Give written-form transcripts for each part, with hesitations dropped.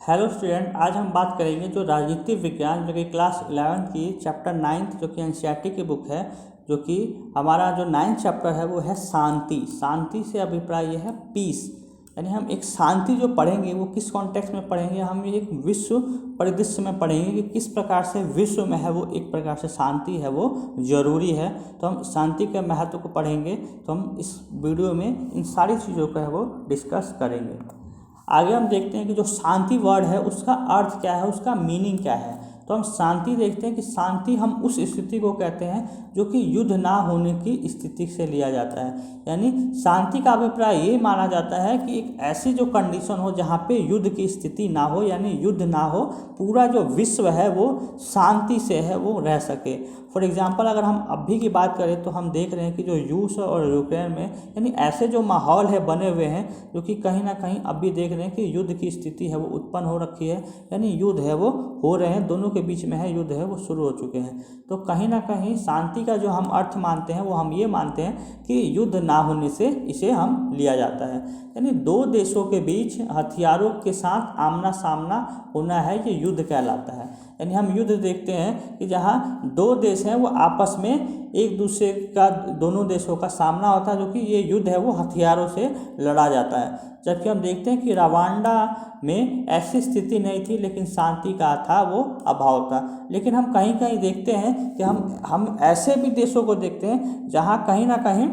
Hello student, आज हम बात करेंगे जो राजनीतिक विज्ञान जो कि क्लास 11 की चैप्टर 9 जो कि एनसीईआरटी की बुक है। जो कि हमारा जो 9th चैप्टर है वो है शांति। शांति से अभिप्राय ये है पीस, यानी हम एक शांति जो पढ़ेंगे वो किस कॉन्टेक्स्ट में पढ़ेंगे, हम एक विश्व परिदृश्य में पढ़ेंगे कि किस प्रकार से विश्व में है वो एक प्रकार से शांति है वो जरूरी है। तो हम शांति के महत्व को पढ़ेंगे। तो हम इस वीडियो में इन सारी चीज़ों को है वो डिस्कस करेंगे। आगे हम देखते हैं कि जो शांति वर्ड है उसका अर्थ क्या है, उसका मीनिंग क्या है। तो हम शांति देखते हैं कि शांति हम उस स्थिति को कहते हैं जो कि युद्ध ना होने की स्थिति से लिया जाता है। यानी शांति का अभिप्राय ये माना जाता है कि एक ऐसी जो कंडीशन हो जहाँ पे युद्ध की स्थिति ना हो, यानी युद्ध ना हो, पूरा जो विश्व है वो शांति से है वो रह सके। फॉर एग्जांपल अगर हम अभी की बात करें तो हम देख रहे हैं कि जो रूस और यूक्रेन में यानी ऐसे जो माहौल है बने हुए हैं जो कि कहीं ना कहीं अभी देख रहे हैं कि युद्ध की स्थिति है वो उत्पन्न हो रखी है, यानी युद्ध है वो हो रहे हैं, दोनों के बीच में है युद्ध है वो शुरू हो चुके हैं। तो कहीं ना कहीं शांति का जो हम अर्थ मानते हैं वो हम ये मानते हैं कि युद्ध ना होने से इसे हम लिया जाता है। यानी दो देशों के बीच हथियारों के साथ आमना सामना होना है, ये युद्ध कहलाता है। यानी हम युद्ध देखते हैं कि जहाँ दो देश हैं वो आपस में एक दूसरे का, दोनों देशों का सामना होता है, जो कि ये युद्ध है वो हथियारों से लड़ा जाता है। जबकि हम देखते हैं कि रवांडा में ऐसी स्थिति नहीं थी, लेकिन शांति का था वो अभाव था। लेकिन हम कहीं कहीं देखते हैं कि हम ऐसे भी देशों को देखते हैं जहाँ कहीं ना कहीं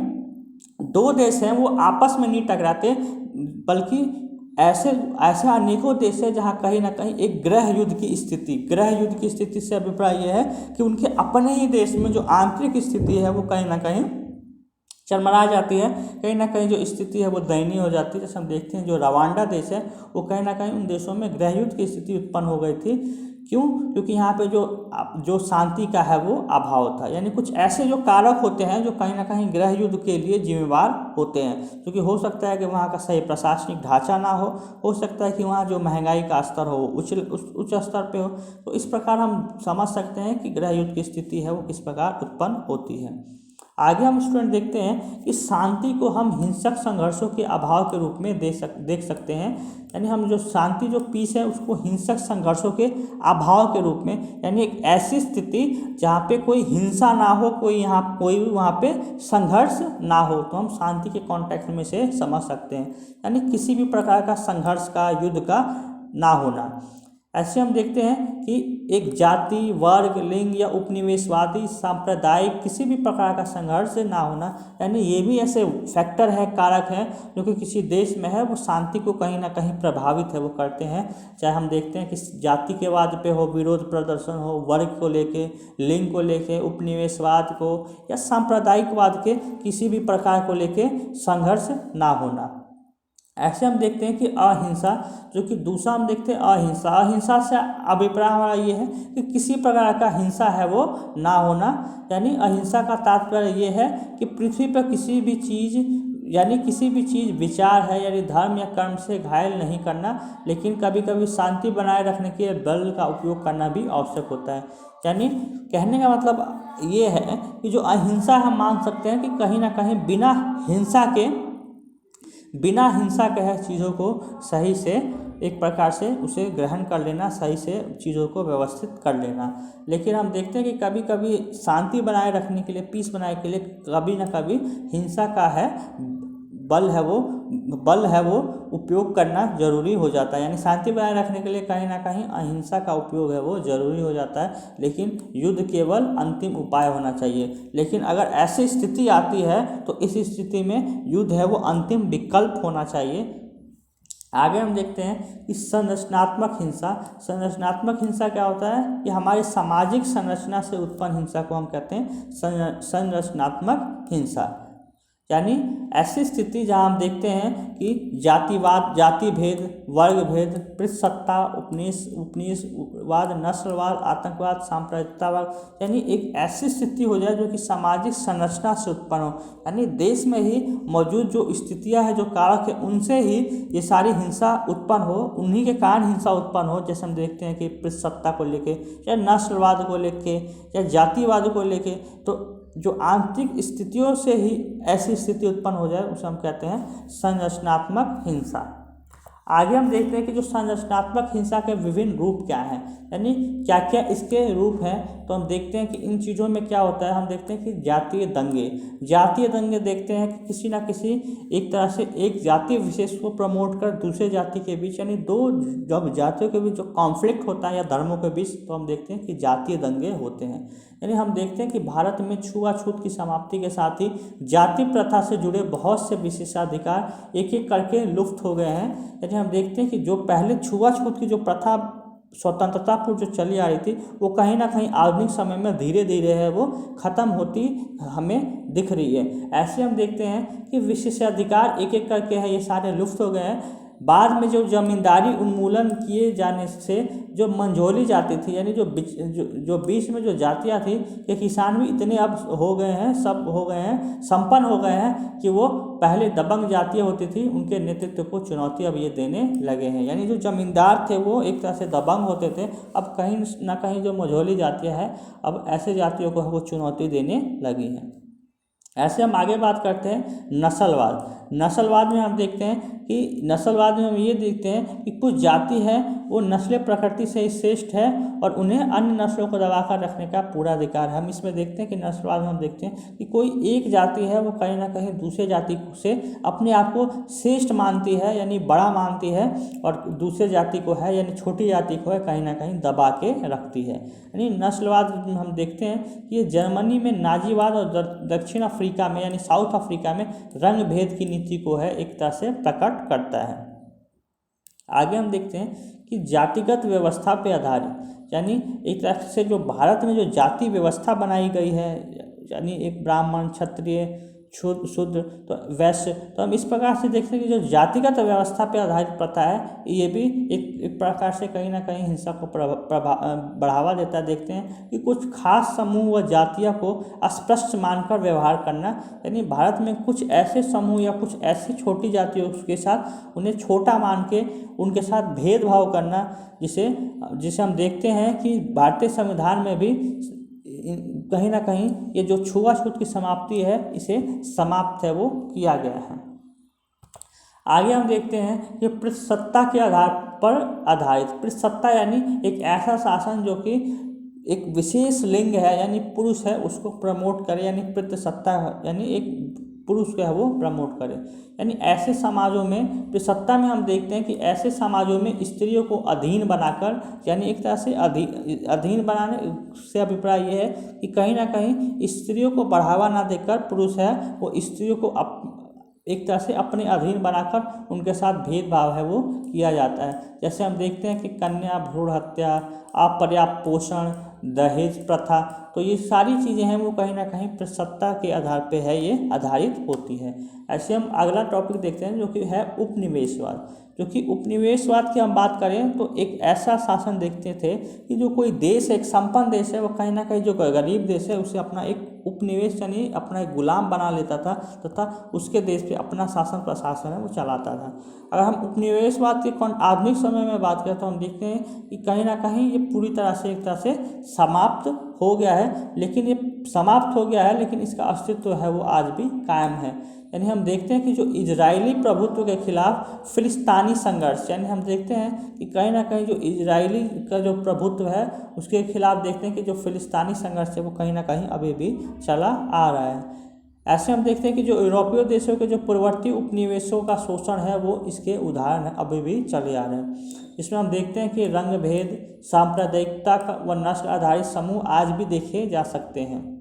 दो देश हैं वो आपस में नहीं टकराते, बल्कि ऐसे ऐसे अनेकों देश है जहाँ कहीं ना कहीं एक गृह युद्ध की स्थिति से अभिप्राय यह है कि उनके अपने ही देश में जो आंतरिक स्थिति है वो कहीं ना कहीं चरमरा जाती है, कहीं ना कहीं जो स्थिति है वो दयनीय हो जाती है। जैसे हम देखते हैं जो रवांडा देश है वो कहीं ना कहीं उन देशों में गृह युद्ध की स्थिति उत्पन्न हो गई थी। क्यों? क्योंकि यहाँ पे जो शांति का है वो अभाव था। यानी कुछ ऐसे जो कारक होते हैं जो कहीं ना कहीं गृह युद्ध के लिए जिम्मेवार होते हैं, क्योंकि हो सकता है कि वहाँ का सही प्रशासनिक ढांचा ना हो सकता है कि वहाँ जो महंगाई का स्तर हो उच्च स्तर पे हो। तो इस प्रकार हम समझ सकते हैं कि गृह युद्ध की स्थिति है वो किस प्रकार उत्पन्न होती है। आगे हम स्टूडेंट देखते हैं कि शांति को हम हिंसक संघर्षों के अभाव के रूप में देख सकते हैं। यानी हम जो शांति जो पीस है उसको हिंसक संघर्षों के अभाव के रूप में, यानी एक ऐसी स्थिति जहाँ पे कोई हिंसा ना हो, कोई वहाँ पे संघर्ष ना हो, तो हम शांति के कॉन्टेक्स्ट में से समझ सकते हैं। यानी किसी भी प्रकार का संघर्ष का, युद्ध का ना होना। ऐसे हम देखते हैं कि एक जाति, वर्ग, लिंग या उपनिवेशवादी, सांप्रदायिक किसी भी प्रकार का संघर्ष ना होना, यानी ये भी ऐसे फैक्टर है, कारक है जो कि किसी देश में है वो शांति को कहीं ना कहीं प्रभावित है वो करते हैं। चाहे हम देखते हैं कि जाति के वाद पे हो विरोध प्रदर्शन हो, वर्ग को लेके, लिंग को लेके, उपनिवेशवाद को या सांप्रदायिकवाद के किसी भी प्रकार को लेके संघर्ष ना होना। ऐसे हम देखते हैं कि अहिंसा, जो कि दूसरा हम देखते हैं अहिंसा से अभिप्राय हमारा ये है कि किसी प्रकार का हिंसा है वो ना होना। यानी अहिंसा का तात्पर्य ये है कि पृथ्वी पर किसी भी चीज़ विचार है यानी धर्म या कर्म से घायल नहीं करना, लेकिन कभी कभी शांति बनाए रखने के लिए बल का उपयोग करना भी आवश्यक होता है। यानी कहने का मतलब ये है कि जो अहिंसा हम मान सकते हैं कि कहीं ना कहीं बिना हिंसा के है चीज़ों को सही से एक प्रकार से उसे ग्रहण कर लेना, सही से चीज़ों को व्यवस्थित कर लेना। लेकिन हम देखते हैं कि कभी कभी शांति बनाए रखने के लिए, पीस बनाए के लिए कभी ना कभी हिंसा का है बल है वो उपयोग करना जरूरी हो जाता है। यानी शांति बनाए रखने के लिए कहीं ना कहीं अहिंसा का उपयोग है वो जरूरी हो जाता है, लेकिन युद्ध केवल अंतिम उपाय होना चाहिए। लेकिन अगर ऐसी स्थिति आती है तो इस स्थिति में युद्ध है वो अंतिम विकल्प होना चाहिए। आगे हम देखते हैं कि संरचनात्मक हिंसा क्या होता है कि हमारी सामाजिक संरचना से उत्पन्न हिंसा को हम कहते हैं संरचनात्मक हिंसा। यानी ऐसी स्थिति जहां हम देखते हैं कि जातिवाद, जाति भेद, वर्ग भेद, पृथसत्ता, उपनिवेशवाद, नस्लवाद, आतंकवाद, सांप्रदायिकतावाद, यानी एक ऐसी स्थिति हो जाए जो कि सामाजिक संरचना से उत्पन्न हो। यानी देश में ही मौजूद जो स्थितियां हैं, जो कारक है, उनसे ही ये सारी हिंसा उत्पन्न हो, उन्हीं के कारण हिंसा उत्पन्न हो। जैसे हम देखते हैं कि पृथसत्ता को लेके या नस्लवाद को लेके या जातिवाद को लेके, तो जो आंतरिक स्थितियों से ही ऐसी स्थिति उत्पन्न हो जाए उसे हम कहते हैं संरचनात्मक हिंसा। आगे हम देखते हैं कि जो संरचनात्मक हिंसा के विभिन्न रूप क्या हैं, यानी क्या क्या इसके रूप हैं। तो हम देखते हैं कि इन चीज़ों में क्या होता है। हम देखते हैं कि जातीय दंगे देखते हैं कि किसी ना किसी एक तरह से एक जातीय विशेष को प्रमोट कर दूसरे जाति के बीच, यानी दो जब जातियों के बीच जो कॉन्फ्लिक्ट होता है या धर्मों के बीच, तो हम देखते हैं कि जातीय दंगे होते हैं। यानी हम देखते हैं कि भारत में छुआछूत की समाप्ति के साथ ही जाति प्रथा से जुड़े बहुत से विशेषाधिकार एक एक करके लुप्त हो गए हैं। यानी हम देखते हैं कि जो पहले छुआछूत की जो प्रथा स्वतंत्रता पूर्व जो चली आ रही थी, वो कहीं ना कहीं आधुनिक समय में धीरे धीरे है वो ख़त्म होती हमें दिख रही है। ऐसे हम देखते हैं कि विशेषाधिकार एक एक करके है ये सारे लुप्त हो गए हैं। बाद में जो जमींदारी उन्मूलन किए जाने से जो मंझोली जाति थी, यानी जो बीच में जो जातियाँ थी, कि किसान भी इतने अब हो गए हैं, सब हो गए हैं, संपन्न हो गए हैं कि वो पहले दबंग जातियाँ होती थी उनके नेतृत्व को चुनौती अब ये देने लगे हैं। यानी जो जमींदार थे वो एक तरह से दबंग होते थे, अब कहीं ना कहीं जो मंझोली जातियाँ हैं अब ऐसे जातियों को वो चुनौती देने लगी हैं। ऐसे हम आगे बात करते हैं नस्लवाद में हम देखते हैं कि नस्लवाद में हम ये देखते हैं कि कुछ जाति है वो नस्लें प्रकृति से ही श्रेष्ठ है और उन्हें अन्य नस्लों को दबाकर रखने का पूरा अधिकार है। हम इसमें देखते हैं कि नस्लवाद में हम देखते हैं कि कोई एक जाति है वो कहीं ना कहीं दूसरे जाति से अपने आप को श्रेष्ठ मानती है, यानी बड़ा मानती है, और दूसरे जाति को है यानी छोटी जाति को है कहीं ना कहीं दबा के रखती है। यानी नस्लवाद में हम देखते हैं कि ये जर्मनी में नाजीवाद और दक्षिण अफ्रीका में यानी साउथ अफ्रीका में रंग भेद की नीति को है एक तरह से प्रकट करता है। आगे हम देखते हैं कि जातिगत व्यवस्था पे आधारित, यानी एक तरह से जो भारत में जो जाति व्यवस्था बनाई गई है, यानी एक ब्राह्मण, क्षत्रिय, शूद्र, तो वैश्य, तो हम इस प्रकार से देखते हैं कि जो जातिगत व्यवस्था पे आधारित प्रथा है ये भी एक प्रकार से कहीं ना कहीं हिंसा को बढ़ावा देता है। देखते हैं कि कुछ खास समूह व जातियों को अस्पृश्य मानकर व्यवहार करना, यानी भारत में कुछ ऐसे समूह या कुछ ऐसी छोटी जातियों के साथ उन्हें छोटा मान के उनके साथ भेदभाव करना, जिसे हम देखते हैं कि भारतीय संविधान में भी कहीं ना कहीं ये जो छुआछूत की समाप्ति है इसे समाप्त है वो किया गया है। आगे हम देखते हैं कि पितृसत्ता के आधार पर आधारित, पितृसत्ता यानी एक ऐसा शासन जो कि एक विशेष लिंग है यानी पुरुष है उसको प्रमोट करे, यानी पितृसत्ता यानी एक पुरुष को है वो प्रमोट करे। यानी ऐसे समाजों में पितृसत्ता में हम देखते हैं कि ऐसे समाजों में स्त्रियों को अधीन बनाकर, यानी एक तरह से अधीन बनाने से अभिप्राय ये है कि कहीं ना कहीं स्त्रियों को बढ़ावा ना देकर पुरुष है वो स्त्रियों को एक तरह से अपने अधीन बनाकर उनके साथ भेदभाव है वो किया जाता है। जैसे हम देखते हैं कि कन्या भ्रूण हत्या, अपर्याप्त पोषण, दहेज प्रथा, तो ये सारी चीज़ें हैं वो कहीं ना कहीं पितृसत्ता के आधार पे है ये आधारित होती है। ऐसे हम अगला टॉपिक देखते हैं जो कि है उपनिवेशवाद। जो कि उपनिवेशवाद की हम बात करें तो एक ऐसा शासन देखते थे कि जो कोई देश एक संपन्न देश है वो कहीं ना कहीं जो गरीब देश है उसे अपना एक उपनिवेश यानी अपना एक गुलाम बना लेता था तथा उसके देश पे अपना शासन प्रशासन है वो चलाता था। अगर हम उपनिवेशवाद के आधुनिक समय में बात करें तो हम देखते हैं कि कहीं ना कहीं ये पूरी तरह से एक तरह से समाप्त हो गया है, लेकिन इसका अस्तित्व है वो आज भी कायम है। यानी हम देखते हैं कि जो इजरायली प्रभुत्व के खिलाफ फिलिस्तीनी संघर्ष, यानी हम देखते हैं कि कहीं ना कहीं जो इजरायली का जो प्रभुत्व है उसके खिलाफ देखते हैं कि जो फिलिस्तीनी संघर्ष है वो कहीं ना कहीं अभी भी चला आ रहा है। ऐसे हम देखते हैं कि जो यूरोपीय देशों के जो पूर्ववर्ती उपनिवेशों का शोषण है वो इसके उदाहरण है अभी भी चले आ रहे हैं। इसमें हम देखते हैं कि रंग भेद, सांप्रदायिकता व नस्ल आधारित समूह आज भी देखे जा सकते हैं।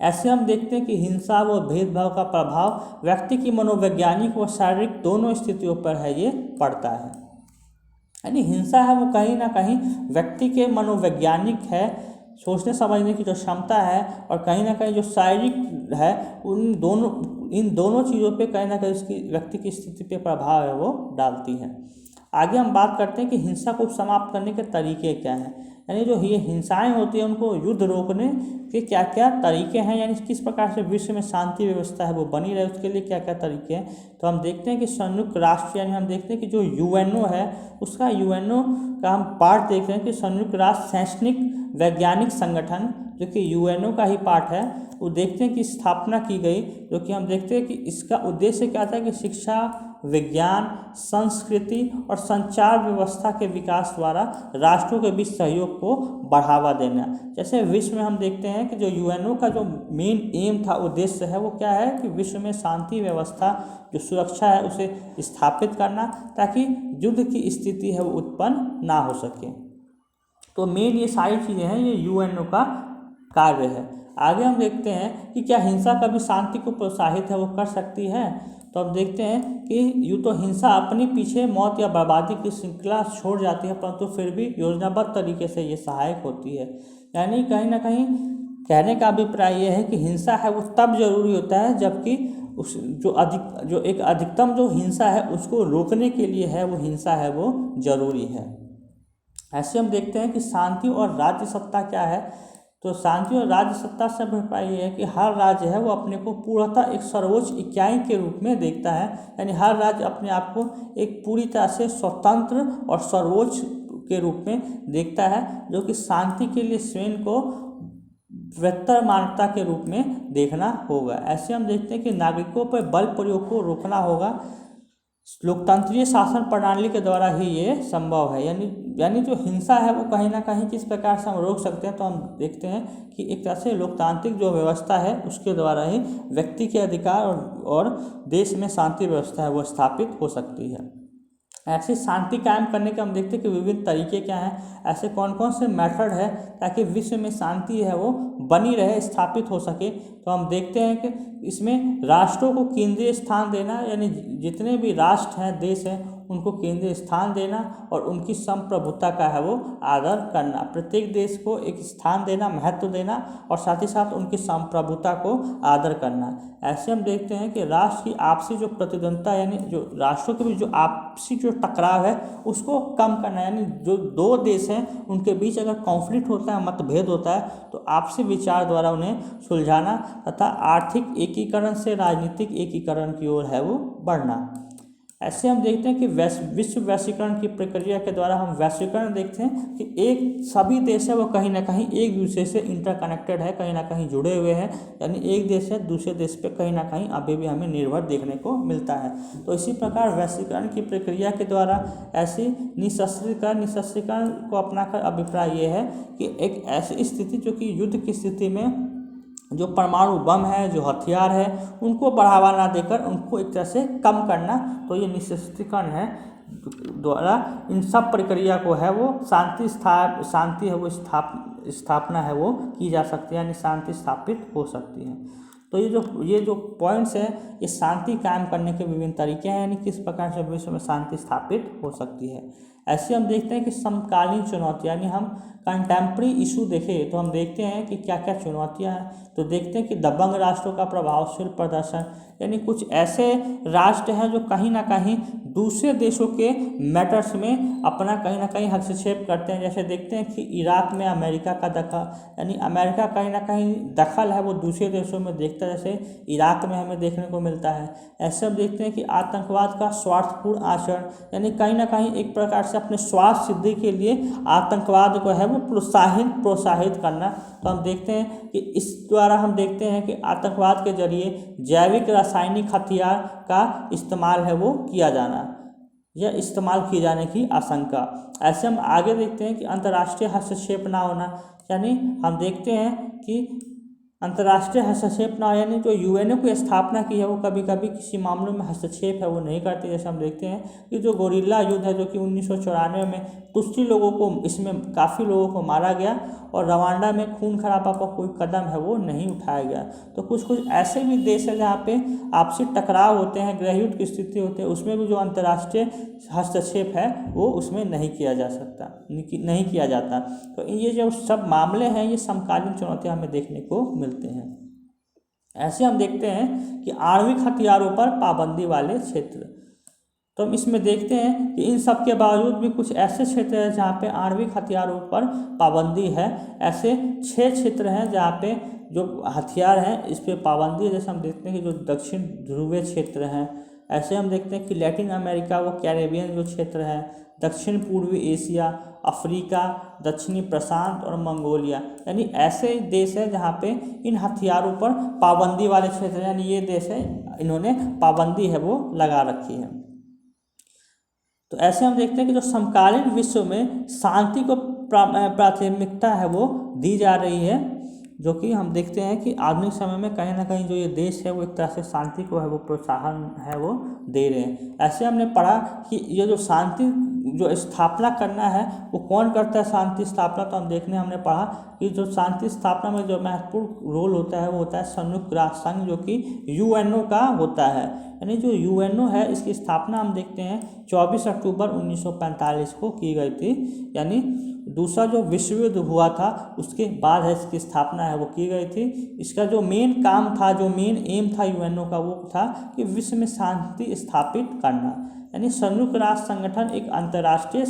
ऐसे हम देखते हैं कि हिंसा व भेदभाव का प्रभाव व्यक्ति की मनोवैज्ञानिक व शारीरिक दोनों स्थितियों पर है ये पड़ता है। यानी हिंसा है वो कहीं ना कहीं व्यक्ति के मनोवैज्ञानिक है, सोचने समझने की जो क्षमता है, और कहीं ना कहीं जो शारीरिक है इन दोनों चीज़ों पे कहीं ना कहीं उसकी व्यक्ति की स्थिति पे प्रभाव है वो डालती है। आगे हम बात करते हैं कि हिंसा को समाप्त करने के तरीके क्या हैं, यानी जो ये हिंसाएं होती हैं उनको युद्ध रोकने के क्या क्या तरीके हैं, यानी किस प्रकार से विश्व में शांति व्यवस्था है वो बनी रहे उसके लिए क्या क्या तरीके हैं। तो हम देखते हैं कि संयुक्त राष्ट्र यानी हम देखते हैं कि जो यूएनओ है उसका यूएनओ का हम पार्ट देख रहे हैं कि संयुक्त राष्ट्र शैक्षणिक वैज्ञानिक संगठन जो कि यूएनओ का ही पार्ट है, वो देखते हैं कि स्थापना की गई, जो कि हम देखते हैं कि इसका उद्देश्य क्या था कि शिक्षा, विज्ञान, संस्कृति और संचार व्यवस्था के विकास द्वारा राष्ट्रों के बीच सहयोग को बढ़ावा देना। जैसे विश्व में हम देखते हैं कि जो यूएनओ का जो मेन एम था, उद्देश्य है, वो क्या है कि विश्व में शांति व्यवस्था, जो सुरक्षा है, उसे स्थापित करना, ताकि युद्ध की स्थिति है वो उत्पन्न ना हो सके। तो मेन ये सारी चीज़ें हैं, ये यूएनओ का कार्य है। आगे हम देखते हैं कि क्या हिंसा कभी शांति को प्रोत्साहित है वो कर सकती है। तो अब देखते हैं कि यूँ तो हिंसा अपने पीछे मौत या बर्बादी की श्रृंखला छोड़ जाती है, परंतु फिर भी योजनाबद्ध तरीके से ये सहायक होती है। यानी कहीं ना कहीं कहने का अभिप्राय ये है कि हिंसा है वो तब जरूरी होता है जबकि उस जो एक अधिकतम जो हिंसा है उसको रोकने के लिए है, वो हिंसा है वो जरूरी है। ऐसे हम देखते हैं कि शांति और राज्य सत्ता क्या है। तो शांति और राज्य सत्ता से अभिप्राय ये है कि हर राज्य है वो अपने को पूर्णतः एक सर्वोच्च इकाई के रूप में देखता है। यानी हर राज्य अपने आप को एक पूरी तरह से स्वतंत्र और सर्वोच्च के रूप में देखता है, जो कि शांति के लिए स्वयं को बेहतर मानवता के रूप में देखना होगा। ऐसे हम देखते हैं कि नागरिकों पर बल प्रयोग को रोकना होगा। लोकतंत्रीय शासन प्रणाली के द्वारा ही ये संभव है। यानी जो हिंसा है वो कहीं ना कहीं किस प्रकार से हम रोक सकते हैं, तो हम देखते हैं कि एक तरह से लोकतांत्रिक जो व्यवस्था है उसके द्वारा ही व्यक्ति के अधिकार और देश में शांति व्यवस्था है वो स्थापित हो सकती है। ऐसी शांति कायम करने के हम देखते हैं कि विभिन्न तरीके क्या हैं, ऐसे कौन कौन से मेथड है ताकि विश्व में शांति है वो बनी रहे, स्थापित हो सके। तो हम देखते हैं कि इसमें राष्ट्रों को केंद्रीय स्थान देना, यानी जितने भी राष्ट्र हैं, देश हैं, उनको केंद्रीय स्थान देना और उनकी संप्रभुता का है वो आदर करना। प्रत्येक देश को एक स्थान देना, महत्व देना और साथ ही साथ उनकी संप्रभुता को आदर करना। ऐसे हम देखते हैं कि राष्ट्र की आपसी जो प्रतिद्वंद्विता, यानी जो राष्ट्रों के बीच जो आपसी जो टकराव है उसको कम करना। यानी जो दो देश हैं उनके बीच अगर कॉन्फ्लिक्ट होता है, मतभेद होता है, तो आपसी विचार द्वारा उन्हें सुलझाना तथा आर्थिक एकीकरण से राजनीतिक एकीकरण की ओर है वो बढ़ना। ऐसे हम देखते हैं कि विश्व वैश्वीकरण की प्रक्रिया के द्वारा हम वैश्वीकरण देखते हैं कि एक सभी देश है वो कहीं ना कहीं एक दूसरे से इंटरकनेक्टेड है, कहीं ना कहीं जुड़े हुए हैं। यानी एक देश है दूसरे देश पे कहीं ना कहीं अभी भी हमें निर्भर देखने को मिलता है। तो इसी प्रकार वैश्वीकरण की प्रक्रिया के द्वारा ऐसी निःशस्त्रीकरण को अपनाकर अभिप्राय ये है कि एक ऐसी स्थिति जो कि युद्ध की स्थिति में जो परमाणु बम है, जो हथियार है, उनको बढ़ावा ना देकर उनको एक तरह से कम करना। तो ये निःशस्त्रीकरण है द्वारा इन सब प्रक्रिया को है वो शांति है वो स्थापना है वो की जा सकती है, यानी शांति स्थापित हो सकती है। तो ये जो पॉइंट्स है, ये शांति कायम करने के विभिन्न तरीके हैं, यानी किस प्रकार से विश्व में शांति स्थापित हो सकती है। ऐसे हम देखते हैं कि समकालीन चुनौतियाँ, यानी हम कंटेम्प्रेरी इशू देखें तो हम देखते हैं कि क्या क्या चुनौतियाँ हैं। तो देखते हैं कि दबंग राष्ट्रों का प्रभावशील प्रदर्शन, यानी कुछ ऐसे राष्ट्र हैं जो कहीं ना कहीं दूसरे देशों के मैटर्स में अपना कहीं ना कहीं हस्तक्षेप करते हैं। जैसे देखते हैं कि इराक में अमेरिका का दखल, यानी अमेरिका कहीं ना कहीं दखल है वो दूसरे देशों में देखता है, जैसे इराक में हमें देखने को मिलता है। ऐसे हम देखते हैं कि आतंकवाद का स्वार्थपूर्ण आचरण, यानी कहीं ना कहीं एक प्रकार से अपने स्वार्थ सिद्धि के लिए आतंकवाद को है वो प्रोत्साहित करना। तो हम देखते हैं कि इस द्वारा हम देखते हैं कि आतंकवाद के जरिए जैविक रासायनिक हथियार का इस्तेमाल है वो किया जाना या इस्तेमाल किए जाने की आशंका। ऐसे हम आगे देखते हैं कि अंतर्राष्ट्रीय हस्तक्षेप ना होना, यानी हम देखते हैं कि अंतर्राष्ट्रीय हस्तक्षेप ना, यानी जो यूएनओ की स्थापना की है वो कभी कभी किसी मामलों में हस्तक्षेप है वो नहीं करती। जैसे हम देखते हैं कि जो गोरिल्ला युद्ध है जो कि 1994 में कुछ ही लोगों को, इसमें काफ़ी लोगों को मारा गया और रवांडा में खून खराबा पर कोई कदम है वो नहीं उठाया गया। तो कुछ ऐसे भी देश है जहाँ पे आपसी टकराव होते हैं, गृहयुद्ध की स्थिति होती है, उसमें भी जो अंतर्राष्ट्रीय हस्तक्षेप है वो उसमें नहीं किया जाता। तो ये जो सब मामले हैं ये समकालीन चुनौतियाँ हमें देखने को मिलते हैं। ऐसे हम देखते हैं कि आणविक हथियारों पर पाबंदी वाले क्षेत्र, तो हम इसमें देखते हैं कि इन सब के बावजूद भी कुछ ऐसे क्षेत्र हैं जहाँ पे आणविक हथियारों पर पाबंदी है। ऐसे 6 क्षेत्र हैं जहाँ पे जो हथियार हैं इस पर पाबंदी है। जैसे हम देखते हैं कि जो दक्षिण ध्रुवीय क्षेत्र हैं, ऐसे हम देखते हैं कि लैटिन अमेरिका व कैरेबियन जो क्षेत्र है, दक्षिण पूर्वी एशिया, अफ्रीका, दक्षिणी प्रशांत और मंगोलिया, यानी ऐसे देश हैं जहाँ पे इन हथियारों पर पाबंदी वाले क्षेत्र, यानी ये देश है इन्होंने पाबंदी है वो लगा रखी है। तो ऐसे हम देखते हैं कि जो समकालीन विश्व में शांति को प्राथमिकता है वो दी जा रही है, जो कि हम देखते हैं कि आधुनिक समय में कहीं ना कहीं जो ये देश है वो एक तरह से शांति को है वो प्रोत्साहन है वो दे रहे हैं। ऐसे हमने पढ़ा कि ये जो शांति जो स्थापना करना है वो कौन करता है शांति स्थापना, तो हम देखने हमने पढ़ा कि जो शांति स्थापना में जो महत्वपूर्ण रोल होता है वो होता है संयुक्त राष्ट्र संघ, जो कि यूएनओ का होता है। यानी जो यूएनओ है इसकी स्थापना हम देखते हैं 24 अक्टूबर 1945 को की गई थी, यानी दूसरा जो विश्व युद्ध हुआ था उसके बाद है इसकी स्थापना है वो की गई थी। इसका जो मेन काम था, जो मेन एम था यूएनओ का, वो था कि विश्व में शांति स्थापित करना। यानी संयुक्त राष्ट्र संगठन एक अंतर्राष्ट्रीय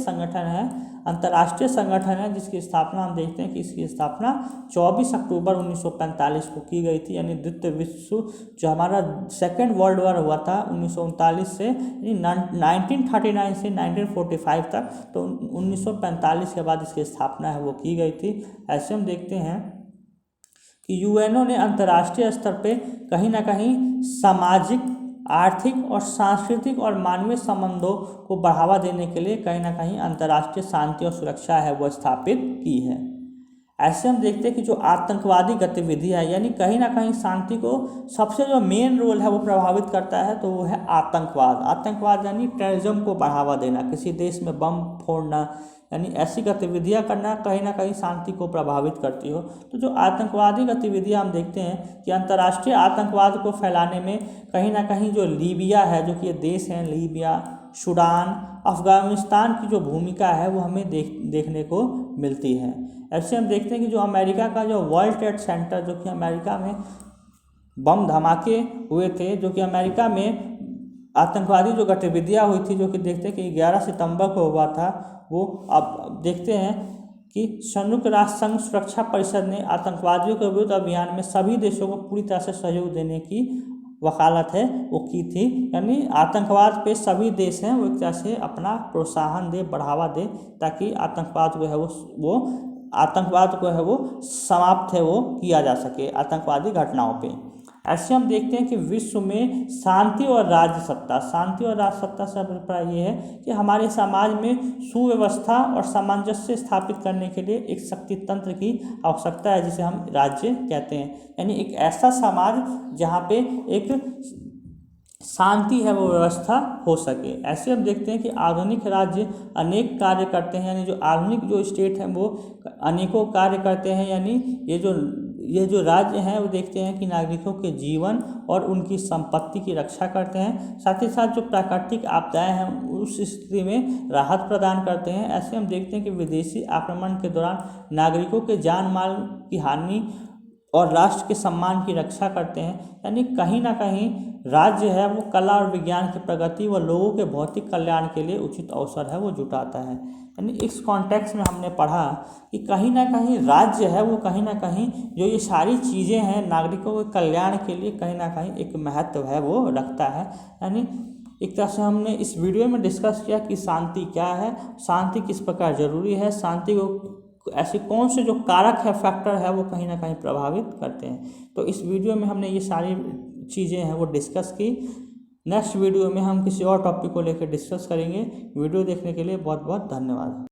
संगठन है जिसकी स्थापना हम देखते हैं कि इसकी स्थापना 24 अक्टूबर 1945 को की गई थी। यानी द्वितीय विश्व जो हमारा सेकेंड वर्ल्ड वॉर हुआ था 1939 से, 1939 से 1945 तक, तो 1945 के बाद इसकी स्थापना है वो की गई थी। ऐसे हम देखते हैं कि यूएनओ ने अंतर्राष्ट्रीय स्तर पे कहीं ना कहीं सामाजिक, आर्थिक और सांस्कृतिक और मानवीय संबंधों को बढ़ावा देने के लिए कहीं ना कहीं अंतर्राष्ट्रीय शांति और सुरक्षा है वो स्थापित की है। ऐसे हम देखते हैं कि जो आतंकवादी गतिविधि है, यानी कहीं ना कहीं शांति को सबसे जो मेन रोल है वो प्रभावित करता है, तो वो है आतंकवाद यानी टेररिज्म को बढ़ावा देना, किसी देश में बम फोड़ना, यानी ऐसी गतिविधियां करना कहीं ना कहीं शांति को प्रभावित करती हो। तो जो आतंकवादी गतिविधियां हम देखते हैं कि अंतर्राष्ट्रीय आतंकवाद को फैलाने में कहीं ना कहीं जो लीबिया है, जो कि ये देश हैं लीबिया, सूडान, अफगानिस्तान की जो भूमिका है वो हमें देखने को मिलती है। ऐसे हम देखते हैं कि जो अमेरिका का जो वर्ल्ड ट्रेड सेंटर, जो कि अमेरिका में बम धमाके हुए थे, जो कि अमेरिका में आतंकवादी जो गतिविधियां हुई थी, जो कि देखते हैं कि 11 सितंबर को हुआ था, वो अब देखते हैं कि संयुक्त राष्ट्र संघ सुरक्षा परिषद ने आतंकवादियों के विरुद्ध अभियान में सभी देशों को पूरी तरह से सहयोग देने की वकालत है वो की थी। यानी आतंकवाद पे सभी देश हैं वो एक तरह से अपना प्रोत्साहन दे, बढ़ावा दे, ताकि आतंकवाद को है वो समाप्त है वो किया जा सके आतंकवादी घटनाओं पे। ऐसे हम देखते हैं कि विश्व में शांति और राज्य सत्ता से अभिप्राय ये है कि हमारे समाज में सुव्यवस्था और सामंजस्य स्थापित करने के लिए एक शक्ति तंत्र की आवश्यकता है, जिसे हम राज्य कहते हैं। यानी एक ऐसा समाज जहाँ पे एक शांति है वो व्यवस्था हो सके। ऐसे हम देखते हैं कि आधुनिक राज्य अनेक कार्य करते हैं, यानी जो आधुनिक जो स्टेट हैं वो अनेकों कार्य करते हैं। यानी ये जो राज्य हैं वो देखते हैं कि नागरिकों के जीवन और उनकी संपत्ति की रक्षा करते हैं, साथ ही साथ जो प्राकृतिक आपदाएं हैं उस स्थिति में राहत प्रदान करते हैं। ऐसे हम देखते हैं कि विदेशी आक्रमण के दौरान नागरिकों के जान माल की हानि और राष्ट्र के सम्मान की रक्षा करते हैं। यानी कहीं ना कहीं राज्य है वो कला और विज्ञान की प्रगति व लोगों के भौतिक कल्याण के लिए उचित अवसर है वो जुटाता है। यानी इस कॉन्टेक्स्ट में हमने पढ़ा कि कहीं ना कहीं राज्य है वो कहीं ना कहीं जो ये सारी चीज़ें हैं नागरिकों के कल्याण के लिए कहीं ना कहीं एक महत्व है वो रखता है। यानी एक तरह से हमने इस वीडियो में डिस्कस किया कि शांति क्या है, शांति किस प्रकार जरूरी है, शांति को ऐसे कौन से जो कारक है, फैक्टर है वो कहीं ना कहीं प्रभावित करते हैं। तो इस वीडियो में हमने ये सारी चीज़ें हैं वो डिस्कस की। नेक्स्ट वीडियो में हम किसी और टॉपिक को लेकर डिस्कस करेंगे। वीडियो देखने के लिए बहुत बहुत धन्यवाद।